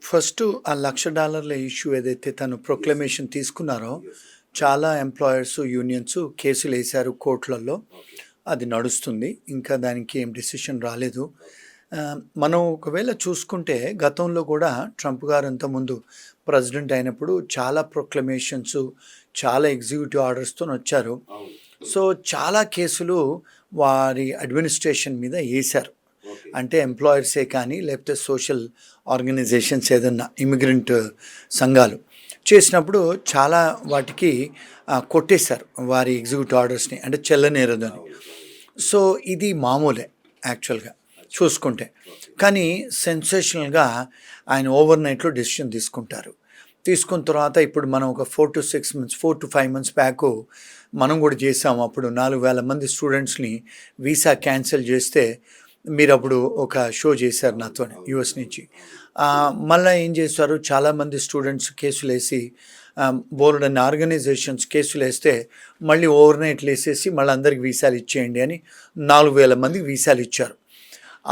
First ఆ $1,00,000 issue ఏదైతే తను ప్రొక్లమేషన్ తీసుకున్నారో, చాలా ఎంప్లాయర్స్, యూనియన్స్ కేసులేశారు కోర్టులలో. అది నడుస్తుంది. ఇంకా దానికి ఏం డెసిషన్ రాలేదు. మనం ఒకవేళ చూసుకుంటే గతంలో కూడా ట్రంప్ గారు ఇంతకుముందు ప్రెసిడెంట్ అయినప్పుడు చాలా ప్రొక్లమేషన్స్, చాలా ఎగ్జిక్యూటివ్ ఆర్డర్స్తోనొచ్చారు. సో, చాలా కేసులు వారి అడ్మినిస్ట్రేషన్ మీద ఏశారు. అంటే ఎంప్లాయర్సే కానీ, లేకపోతే సోషల్ ఆర్గనైజేషన్స్ ఏదన్నా ఇమిగ్రెంట్ సంఘాలు చేసినప్పుడు చాలా వాటికి కొట్టేశారు వారి ఎగ్జిక్యూటివ్ ఆర్డర్స్ని, అంటే చెల్లనేరదని. సో ఇది మామూలే యాక్చువల్గా చూసుకుంటే. కానీ సెన్సేషనల్గా ఆయన ఓవర్ నైట్లో డెసిషన్ తీసుకుంటారు. తీసుకున్న తర్వాత ఇప్పుడు మనం ఒక 4 to 5 months బ్యాక్ మనం కూడా చేసాము. అప్పుడు 4,000 మంది స్టూడెంట్స్ని వీసా క్యాన్సిల్ చేస్తే మీరు అప్పుడు ఒక షో చేశారు నాతో యూఎస్ నుంచి. మళ్ళీ ఏం చేశారు, చాలామంది స్టూడెంట్స్ కేసులు వేసి, బోల్డన్ ఆర్గనైజేషన్స్ కేసులు వేస్తే మళ్ళీ ఓవర్ నైట్లు వేసేసి మళ్ళీ అందరికి వీసాలు ఇచ్చేయండి అని 4,000 మందికి వీసాలు ఇచ్చారు.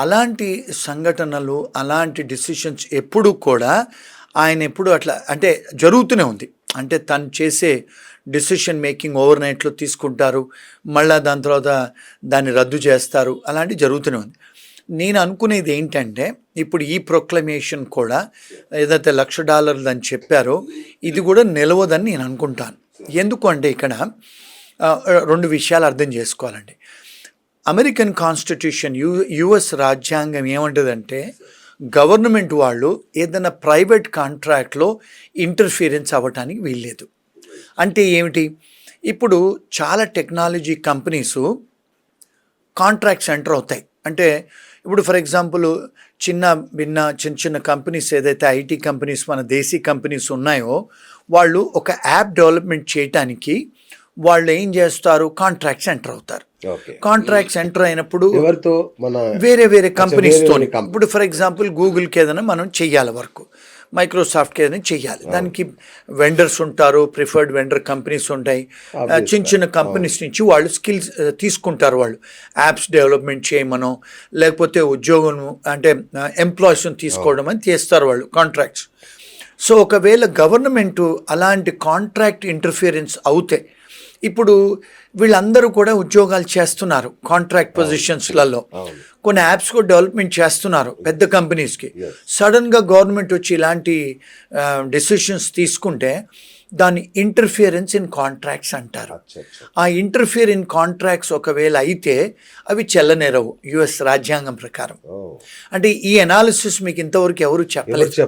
అలాంటి సంఘటనలు, అలాంటి డిసిషన్స్ ఎప్పుడు కూడా ఆయన ఎప్పుడు అట్లా అంటే జరుగుతూనే ఉంది. అంటే తను చేసే డిసిషన్ మేకింగ్ ఓవర్ నైట్లో తీసుకుంటారు, మళ్ళీ దాని తర్వాత దాన్ని రద్దు చేస్తారు, అలాంటివి జరుగుతూనే ఉంది. నేను అనుకునేది ఏంటంటే ఇప్పుడు ఈ ప్రొక్లమేషన్ కూడా ఏదైతే $1,00,000 అని చెప్పారో ఇది కూడా నిలవదని నేను అనుకుంటాను. ఎందుకు అంటే ఇక్కడ 2 విషయాలు అర్థం చేసుకోవాలండి. అమెరికన్ కాన్స్టిట్యూషన్, యుఎస్ రాజ్యాంగం ఏమంటుందంటే గవర్నమెంట్ వాళ్ళు ఏదైనా ప్రైవేట్ కాంట్రాక్ట్లో ఇంటర్ఫీరెన్స్ అవ్వటానికి వీల్లేదు. అంటే ఏమిటి, ఇప్పుడు చాలా టెక్నాలజీ కంపెనీసు కాంట్రాక్ట్స్ ఎంటర్ అవుతాయి. అంటే ఇప్పుడు ఫర్ ఎగ్జాంపుల్ చిన్న కంపెనీస్ ఏదైతే ఐటీ కంపెనీస్, మన దేశీ కంపెనీస్ ఉన్నాయో, వాళ్ళు ఒక యాప్ డెవలప్మెంట్ చేయటానికి వాళ్ళు ఏం చేస్తారు, కాంట్రాక్ట్స్ ఎంటర్ అవుతారు. కాంట్రాక్ట్స్ ఎంటర్ అయినప్పుడు వేరే కంపెనీస్తో, ఇప్పుడు ఫర్ ఎగ్జాంపుల్ గూగుల్కి ఏదైనా మనం చెయ్యాలి వర్క్, మైక్రోసాఫ్ట్కి ఏదైనా చెయ్యాలి, దానికి వెండర్స్ ఉంటారు, ప్రిఫర్డ్ వెండర్ కంపెనీస్ ఉంటాయి. చిన్న కంపెనీస్ నుంచి వాళ్ళు స్కిల్స్ తీసుకుంటారు, వాళ్ళు యాప్స్ డెవలప్మెంట్ చేయమనో లేకపోతే ఉద్యోగం అంటే ఎంప్లాయీస్ని తీసుకోవడం అని చేస్తారు వాళ్ళు కాంట్రాక్ట్స్. సో ఒకవేళ గవర్నమెంటు అలాంటి కాంట్రాక్ట్ ఇంటర్ఫియరెన్స్ అవుతే, ఇప్పుడు వీళ్ళందరూ కూడా ఉద్యోగాలు చేస్తున్నారు కాంట్రాక్ట్ పొజిషన్స్లలో, కొన్ని యాప్స్ కూడా డెవలప్మెంట్ చేస్తున్నారు పెద్ద కంపెనీస్కి. సడన్గా గవర్నమెంట్ వచ్చి ఇలాంటి డెసిషన్స్ తీసుకుంటే దాన్ని ఇంటర్ఫియరెన్స్ ఇన్ కాంట్రాక్ట్స్ అంటారు. ఆ ఇంటర్ఫియర్ ఇన్ కాంట్రాక్ట్స్ ఒకవేళ అయితే అవి చెల్లనేరవు యుఎస్ రాజ్యాంగం ప్రకారం. అంటే ఈ అనాలిసిస్ మీకు ఇంతవరకు ఎవరు చెప్పలేదు.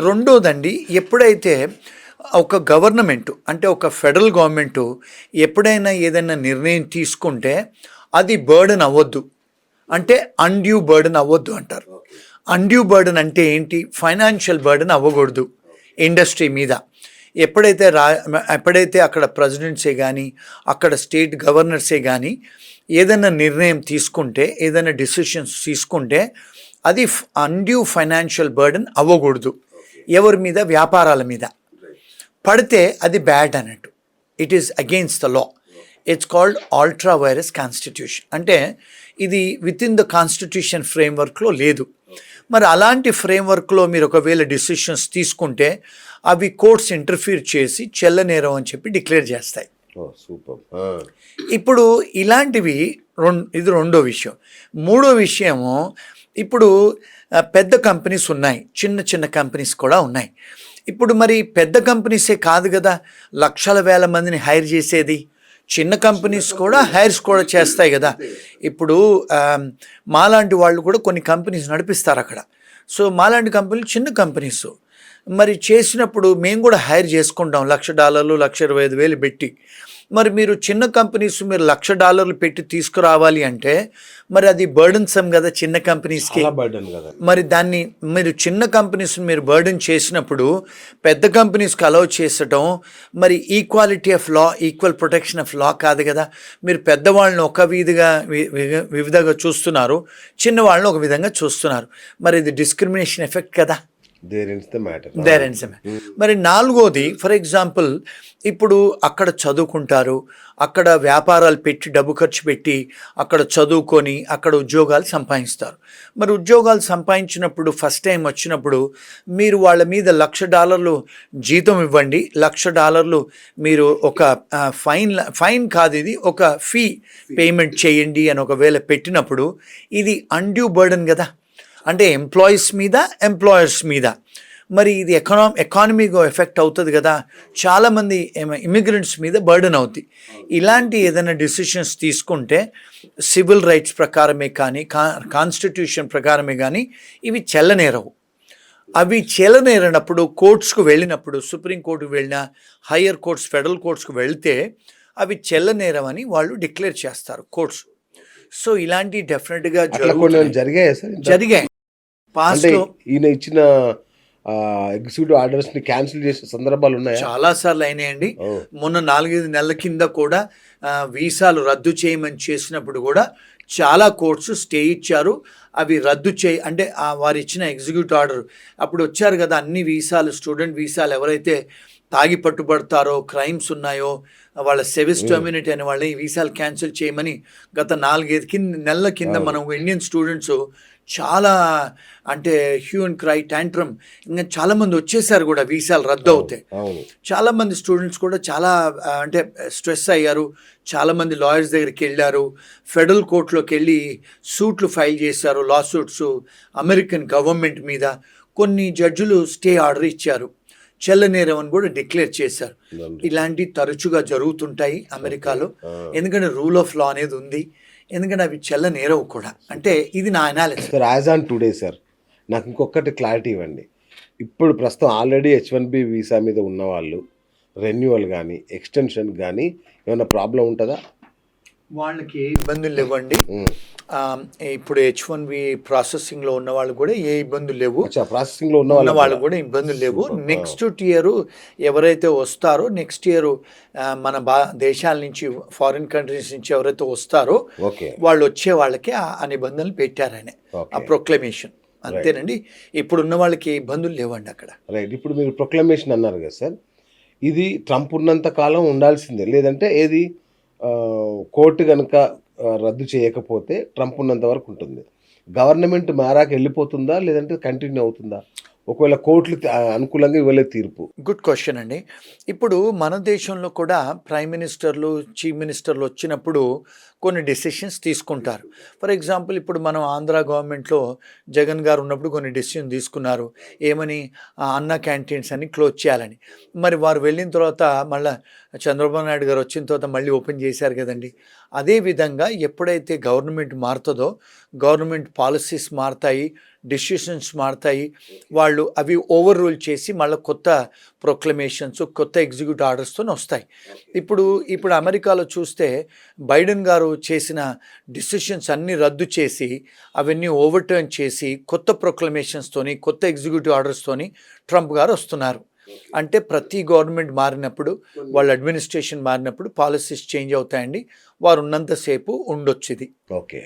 రెండోదండి, ఎప్పుడైతే ఒక గవర్నమెంట్ అంటే ఒక ఫెడరల్ గవర్నమెంటు ఎప్పుడైనా ఏదైనా నిర్ణయం తీసుకుంటే అది బర్డెన్ అవ్వద్దు, అంటే అన్డ్యూ బర్డెన్ అవ్వద్దు అంటారు. అన్డ్యూ బర్డెన్ అంటే ఏంటి, ఫైనాన్షియల్ బర్డెన్ అవ్వకూడదు ఇండస్ట్రీ మీద. ఎప్పుడైతే అక్కడ ప్రెసిడెంట్సే కానీ, అక్కడ స్టేట్ గవర్నర్సే కానీ ఏదైనా నిర్ణయం తీసుకుంటే, ఏదైనా డెసిషన్స్ తీసుకుంటే అది అన్డ్యూ ఫైనాన్షియల్ బర్డెన్ అవ్వకూడదు. ఎవరి మీద, వ్యాపారాల మీద పడితే అది బ్యాడ్ అన్నట్టు. It is against the law. It's called ultra virus constitution. అంటే ఇది విత్ ఇన్ ద కాన్స్టిట్యూషన్ ఫ్రేమ్వర్క్లో లేదు. మరి అలాంటి ఫ్రేమ్వర్క్లో మీరు ఒకవేళ డిసిషన్స్ తీసుకుంటే అవి కోర్ట్స్ ఇంటర్ఫీర్ చేసి చెల్లనేరం అని చెప్పి డిక్లేర్ చేస్తాయి. ఇప్పుడు ఇలాంటివి ఇది రెండో విషయం. మూడో విషయము, ఇప్పుడు పెద్ద కంపెనీస్ ఉన్నాయి, చిన్న కంపెనీస్ కూడా ఉన్నాయి. ఇప్పుడు మరి పెద్ద కంపెనీసే కాదు కదా లక్షల వేల మందిని హైర్ చేసేది, చిన్న కంపెనీస్ కూడా హైర్స్ కూడా చేస్తాయి కదా. ఇప్పుడు మాలాంటి వాళ్ళు కూడా కొన్ని కంపెనీస్ నడిపిస్తారు అక్కడ. సో మాలాంటి కంపెనీలు చిన్న కంపెనీస్ మరి చేసినప్పుడు మేము కూడా హైర్ చేసుకుంటాం $1,00,000, $1,25,000 పెట్టి. మరి మీరు చిన్న కంపెనీస్ మీరు $1,00,000 పెట్టి తీసుకురావాలి అంటే మరి అది బర్డెన్సమ్ కదా చిన్న కంపెనీస్కి. మరి దాన్ని మీరు చిన్న కంపెనీస్ మీరు బర్డెన్ చేసినప్పుడు పెద్ద కంపెనీస్కి అలౌ చేసటం మరి equality of law, equal protection of law కాదు కదా. మీరు పెద్దవాళ్ళని ఒక విధంగా చూస్తున్నారు, చిన్నవాళ్ళని ఒక విధంగా చూస్తున్నారు. మరి ఇది డిస్క్రిమినేషన్ ఎఫెక్ట్ కదా. There ins the matter. There and same. మరి నాలుగోది, ఫర్ ఎగ్జాంపుల్ ఇప్పుడు అక్కడ చదువుకుంటారు, అక్కడ వ్యాపారాలు పెట్టి డబ్బు ఖర్చు పెట్టి అక్కడ చదువుకొని అక్కడ ఉద్యోగాలు సంపాదిస్తారు. మరి ఉద్యోగాలు సంపాదించినప్పుడు ఫస్ట్ టైం వచ్చినప్పుడు మీరు వాళ్ళ మీద $1,00,000 జీతం ఇవ్వండి, $1,00,000 మీరు ఒక ఫైన్ కాదు, ఇది ఒక ఫీ పేమెంట్ చేయండి అని ఒకవేళ పెట్టినప్పుడు ఇది అన్డ్యూ బర్డన్ కదా, అంటే ఎంప్లాయీస్ మీద ఎంప్లాయర్స్ మీద. మరి ఇది ఎకానమీగా ఎఫెక్ట్ అవుతుంది కదా, చాలామంది ఇమిగ్రెంట్స్ మీద బర్డెన్ అవుతుంది. ఇలాంటి ఏదైనా డిసిషన్స్ తీసుకుంటే సివిల్ రైట్స్ ప్రకారమే కానీ కాన్స్టిట్యూషన్ ప్రకారమే కానీ ఇవి చెల్లనేరవు. అవి చెల్లనేరనప్పుడు కోర్ట్స్కు వెళ్ళినప్పుడు, సుప్రీంకోర్టుకు వెళ్ళినా, హయ్యర్ కోర్ట్స్, ఫెడరల్ కోర్ట్స్కు వెళ్తే అవి చెల్లనేరవని వాళ్ళు డిక్లేర్ చేస్తారు కోర్ట్స్. సో ఇలాంటి డెఫినెట్గా జరిగాయి. పాస్ట్లో ఈయన ఇచ్చిన ఎగ్జిక్యూటివ్ ఆర్డర్స్ ని క్యాన్సిల్ చేసే సందర్భాలు ఉన్నాయి, చాలా సార్లు అయినాయండి. మొన్న 4-5 నెలల కింద కూడా వీసాలు రద్దు చేయమని చేసినప్పుడు కూడా చాలా కోర్ట్స్ స్టే ఇచ్చారు. అవి రద్దు అంటే వారు ఇచ్చిన ఎగ్జిక్యూటివ్ ఆర్డర్ అప్పుడు వచ్చారు కదా, అన్ని వీసాలు, స్టూడెంట్ వీసాలు ఎవరైతే తాగి పట్టుబడతారో, క్రైమ్స్ ఉన్నాయో, వాళ్ళ సెవిస్ టర్మినేట్ అయిన వాళ్ళని ఈ వీసాలు క్యాన్సిల్ చేయమని గత 4-5 నెలల కింద మనం ఇండియన్ స్టూడెంట్స్ చాలా అంటే హ్యూ అండ్ క్రై టాంట్రమ్, ఇంకా చాలామంది వచ్చేసారు కూడా వీసాలు రద్దు అవుతాయి. చాలామంది స్టూడెంట్స్ కూడా చాలా అంటే స్ట్రెస్ అయ్యారు. చాలామంది లాయర్స్ దగ్గరికి వెళ్ళారు, ఫెడరల్ కోర్టులోకి వెళ్ళి సూట్లు ఫైల్ చేశారు, లా సూట్స్ అమెరికన్ గవర్నమెంట్ మీద. కొన్ని జడ్జిలు స్టే ఆర్డర్ ఇచ్చారు, చెల్లనేరం అని కూడా డిక్లేర్ చేశారు. ఇలాంటివి తరచుగా జరుగుతుంటాయి అమెరికాలో, ఎందుకంటే రూల్ ఆఫ్ లా అనేది ఉంది, ఎందుకంటే అవి చెల్లనేరవు కూడా. అంటే ఇది నా analysis. Sir as on today sir, నాకు ఇంకొకటి క్లారిటీ ఇవ్వండి. ఇప్పుడు ప్రస్తుతం ఆల్రెడీ H-1B వీసా మీద ఉన్న వాళ్ళు రెన్యువల్ కానీ ఎక్స్టెన్షన్ కానీ ఏమైనా ప్రాబ్లం ఉంటుందా? వాళ్ళకి ఏ ఇబ్బందులు లేవండి. ఇప్పుడు H-1B ప్రాసెసింగ్లో ఉన్న వాళ్ళు కూడా ఏ ఇబ్బందులు లేవు. ప్రాసెసింగ్లో ఉన్న వాళ్ళు కూడా ఇబ్బందులు లేవు. నెక్స్ట్ ఇయర్ ఎవరైతే వస్తారో, నెక్స్ట్ ఇయర్ మన దేశాల నుంచి, ఫారిన్ కంట్రీస్ నుంచి ఎవరైతే వస్తారో వాళ్ళు వచ్చే వాళ్ళకి ఆ నిబంధనలు పెట్టారని ఆ ప్రొక్లమేషన్. అంతేనండి, ఇప్పుడు ఉన్న వాళ్ళకి ఏ ఇబ్బందులు లేవండి అక్కడ. రైట్. ఇప్పుడు మీరు ప్రొక్లమేషన్ అన్నారు కదా సార్, ఇది ట్రంప్ ఉన్నంత కాలం ఉండాల్సిందే, లేదంటే ఏది కోర్టు కనుక రద్దు చేయకపోతే ట్రంప్ ఉన్నంత వరకు ఉంటుంది? గవర్నమెంట్ మారాక వెళ్ళిపోతుందా, లేదంటే కంటిన్యూ అవుతుందా ఒకవేళ కోర్టులు అనుకూలంగా ఇవ్వలేదు తీర్పు? గుడ్ క్వశ్చన్ అండి. ఇప్పుడు మన దేశంలో కూడా ప్రైమ్ మినిస్టర్లు, చీఫ్ మినిస్టర్లు వచ్చినప్పుడు కొన్ని డెసిషన్స్ తీసుకుంటారు. ఫర్ ఎగ్జాంపుల్ ఇప్పుడు మనం ఆంధ్ర గవర్నమెంట్లో జగన్ గారు ఉన్నప్పుడు కొన్ని డెసిషన్ తీసుకున్నారు, ఏమని, అన్న క్యాంటీన్స్ అని క్లోజ్ చేయాలని. మరి వారు వెళ్ళిన తర్వాత మళ్ళీ చంద్రబాబు నాయుడు గారు వచ్చిన తర్వాత మళ్ళీ ఓపెన్ చేశారు కదండి. అదేవిధంగా ఎప్పుడైతే గవర్నమెంట్ మారుతుందో, గవర్నమెంట్ పాలసీస్ మారుతాయి, డెసిషన్స్ మారుతాయి, వాళ్ళు అవి ఓవర్ రూల్ చేసి మళ్ళీ కొత్త ప్రొక్లమేషన్స్, కొత్త ఎగ్జిక్యూటివ్ ఆర్డర్స్తో వస్తాయి. ఇప్పుడు అమెరికాలో చూస్తే బైడెన్ గారు చేసిన డెసిషన్స్ అన్నీ రద్దు చేసి అవన్నీ ఓవర్టర్న్ చేసి కొత్త ప్రొక్లమేషన్స్తోని, కొత్త ఎగ్జిక్యూటివ్ ఆర్డర్స్తోని ట్రంప్ గారు వస్తున్నారు. అంటే ప్రతి గవర్నమెంట్ మారినప్పుడు, వాళ్ళ అడ్మినిస్ట్రేషన్ మారినప్పుడు పాలసీస్ చేంజ్ అవుతాయండి. వారు ఉన్నంతసేపు ఉండొచ్చు ఇది. ఓకే.